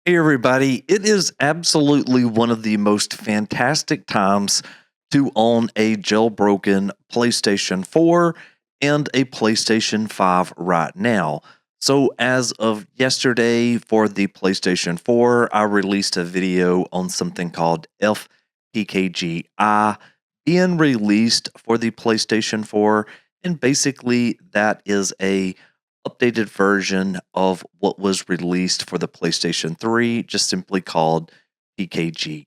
Hey everybody, it is absolutely one of the most fantastic times to own a jailbroken PlayStation 4 and a PlayStation 5 right now. So, as of yesterday for the PlayStation 4, I released a video on something called FPKGi being released for the PlayStation 4, and basically that is a updated version of what was released for the PlayStation 3, just simply called PKGi.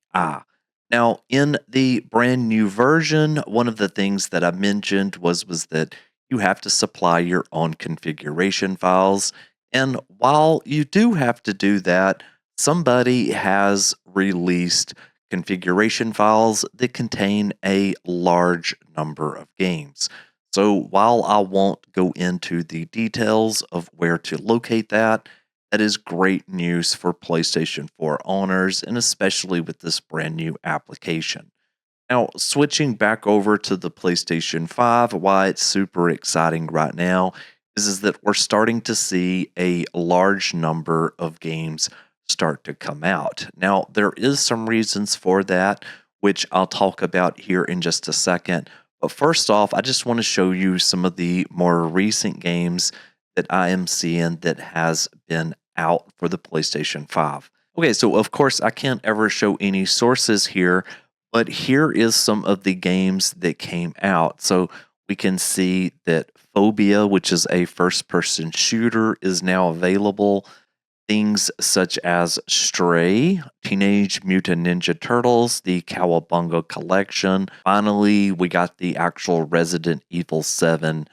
Now, in the brand new version, one of the things that I mentioned was that you have to supply your own configuration files. And while you do have to do that, somebody has released configuration files that contain a large number of games. So while I won't go into the details of where to locate that, that is great news for PlayStation 4 owners, and especially with this brand new application. Now, switching back over to the PlayStation 5, why it's super exciting right now is that we're starting to see a large number of games start to come out. Now, there is some reasons for that, which I'll talk about here in just a second. But first off, I just want to show you some of the more recent games that I am seeing that has been out for the PlayStation 5. Okay, so of course I can't ever show any sources here, but here is some of the games that came out. So we can see that Phobia, which is a first person shooter, is now available. Things such as Stray, Teenage Mutant Ninja Turtles, the Cowabunga collection. Finally, we got the actual Resident Evil 7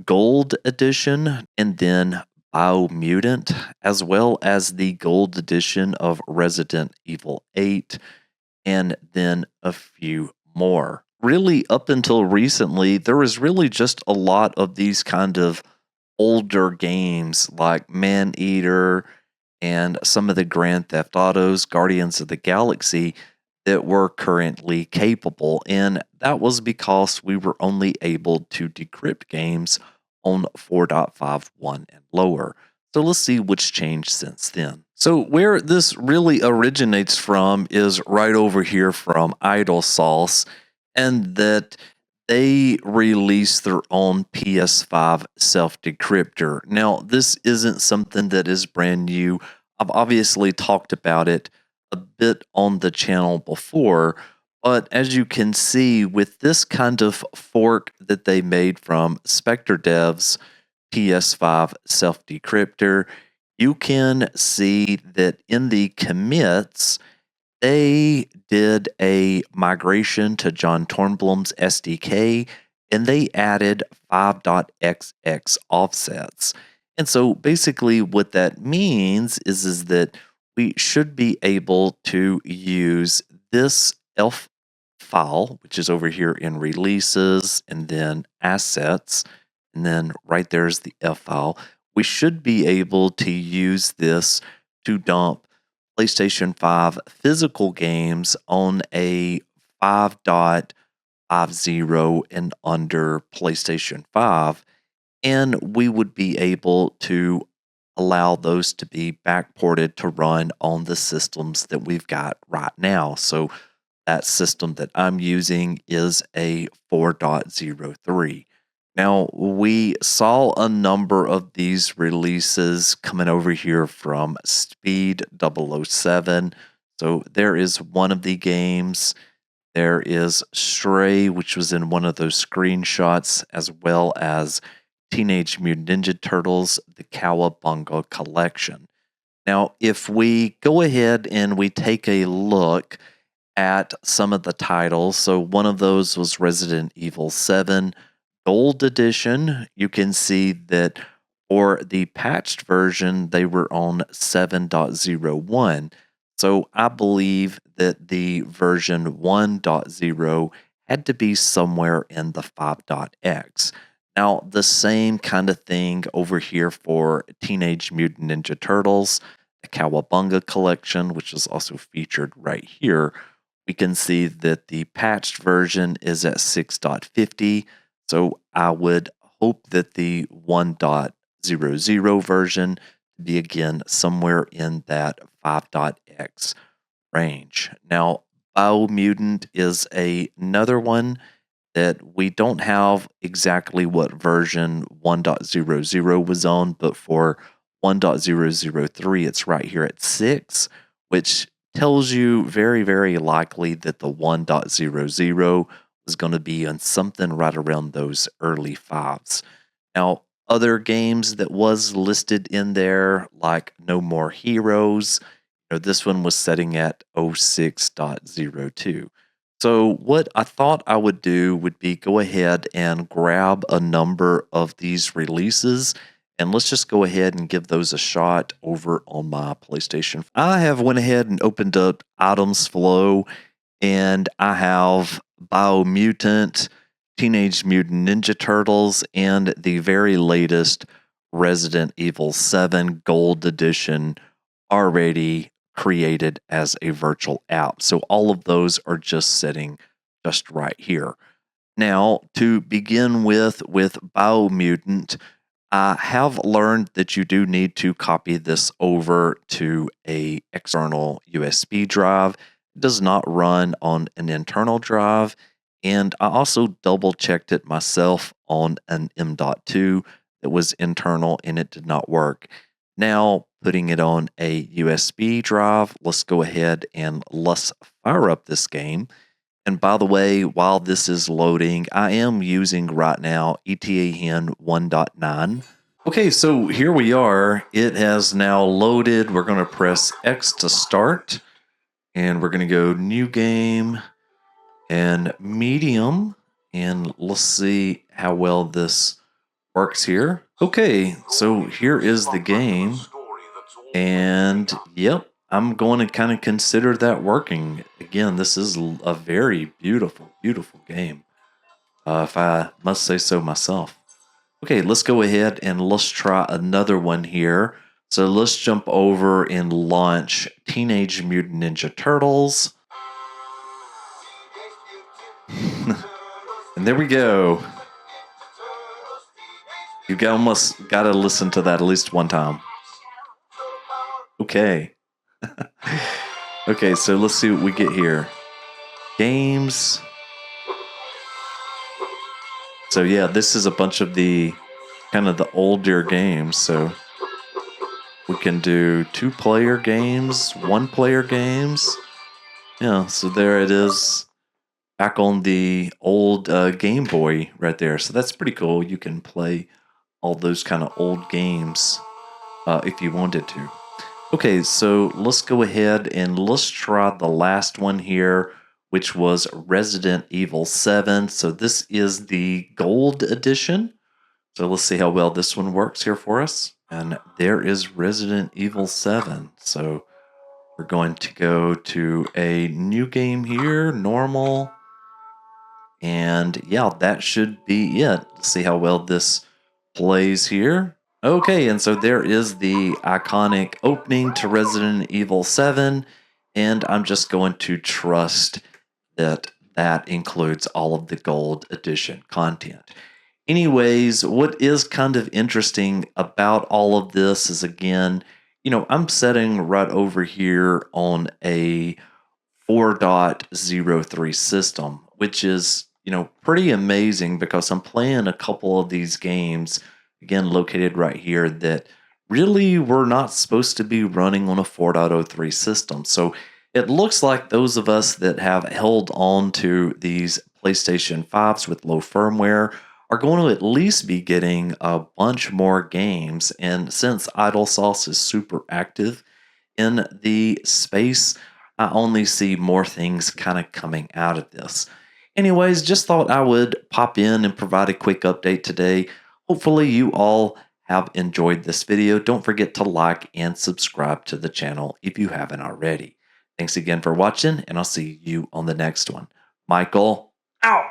Gold Edition, and then Biomutant, as well as the Gold Edition of Resident Evil 8, and then a few more. Really, up until recently, there was really just a lot of these kind of older games like Maneater and some of the Grand Theft Autos, Guardians of the Galaxy, that were currently capable. And that was because we were only able to decrypt games on 4.51 and lower. So let's see what's changed since then. So where this really originates from is right over here from idlesauce, and that they released their own PS5 self-decryptor. Now, this isn't something that is brand new. I've obviously talked about it a bit on the channel before, but as you can see, with this kind of fork that they made from Spectre Dev's PS5 self-decryptor, you can see that in the commits, they did a migration to John Tornblum's SDK, and they added 5.xx offsets. And so basically what that means is that we should be able to use this elf file, which is over here in releases and then assets, and then right there's the F file. We should be able to use this to dump PlayStation 5 physical games on a 5.50 and under PlayStation 5, and we would be able to allow those to be backported to run on the systems that we've got right now. So that system that I'm using is a 4.03. Now, we saw a number of these releases coming over here from Speed 007. So there is one of the games. There is Stray, which was in one of those screenshots, as well as Teenage Mutant Ninja Turtles, the Cowabunga collection. Now, if we go ahead and we take a look at some of the titles, so one of those was Resident Evil 7 Gold Edition. You can see that for the patched version, they were on 7.01. So I believe that the version 1.0 had to be somewhere in the 5.x. Now, the same kind of thing over here for Teenage Mutant Ninja Turtles, the Cowabunga collection, which is also featured right here. We can see that the patched version is at 6.50. So I would hope that the 1.00 version to be again somewhere in that 5.x range. Now, Biomutant is another one that we don't have exactly what version 1.00 was on, but for 1.003, it's right here at 6, which tells you very, very likely that the 1.00 is going to be on something right around those early 5s. Now, other games that was listed in there, like No More Heroes, this one was setting at 06.02. So what I thought I would do would be go ahead and grab a number of these releases, and let's just go ahead and give those a shot over on my PlayStation. I have went ahead and opened up items flow, and I have Biomutant, Teenage Mutant Ninja Turtles, and the very latest Resident Evil 7 Gold Edition already created as a virtual app. So all of those are just sitting just right here. Now, to begin with Biomutant, I have learned that you do need to copy this over to a external USB drive. It does not run on an internal drive, and I also double checked it myself on an M.2 that was internal and it did not work. Now, putting it on a USB drive, let's go ahead and let's fire up this game. And by the way, while this is loading, I am using right now ETA Hen 1.9. Okay, so here we are. It has now loaded. We're going to press X to start. And we're going to go New Game and Medium. And let's see how well this works here. Okay, so here is the game. And yep, I'm going to kind of consider that working. Again, this is a very beautiful, beautiful game, if I must say so myself. Okay, let's go ahead and let's try another one here. So let's jump over and launch Teenage Mutant Ninja Turtles. And there we go. You almost got to listen to that at least one time. Okay. Okay, so let's see what we get here. Games. So yeah, this is a bunch of the kind of the older games. So we can do 2-player games, 1-player games. Yeah, so there it is. Back on the old Game Boy right there. So that's pretty cool. You can play all those kind of old games if you wanted to. Okay, so let's go ahead and let's try the last one here, which was Resident Evil 7. So this is the Gold Edition. So let's see how well this one works here for us. And there is Resident Evil 7. So we're going to go to a new game here, normal. And yeah, that should be it. Let's see how well this plays here. Okay, and so there is the iconic opening to Resident Evil 7, and I'm just going to trust that that includes all of the Gold Edition content. Anyways, what is kind of interesting about all of this is, again, I'm setting right over here on a 4.03 system, which is, pretty amazing because I'm playing a couple of these games, again, located right here, that really were not supposed to be running on a 4.03 system. So it looks like those of us that have held on to these PlayStation 5s with low firmware are going to at least be getting a bunch more games. And since idlesauce is super active in the space, I only see more things kind of coming out of this. Anyways, just thought I would pop in and provide a quick update today. Hopefully you all have enjoyed this video. Don't forget to like and subscribe to the channel if you haven't already. Thanks again for watching, and I'll see you on the next one. Michael, out!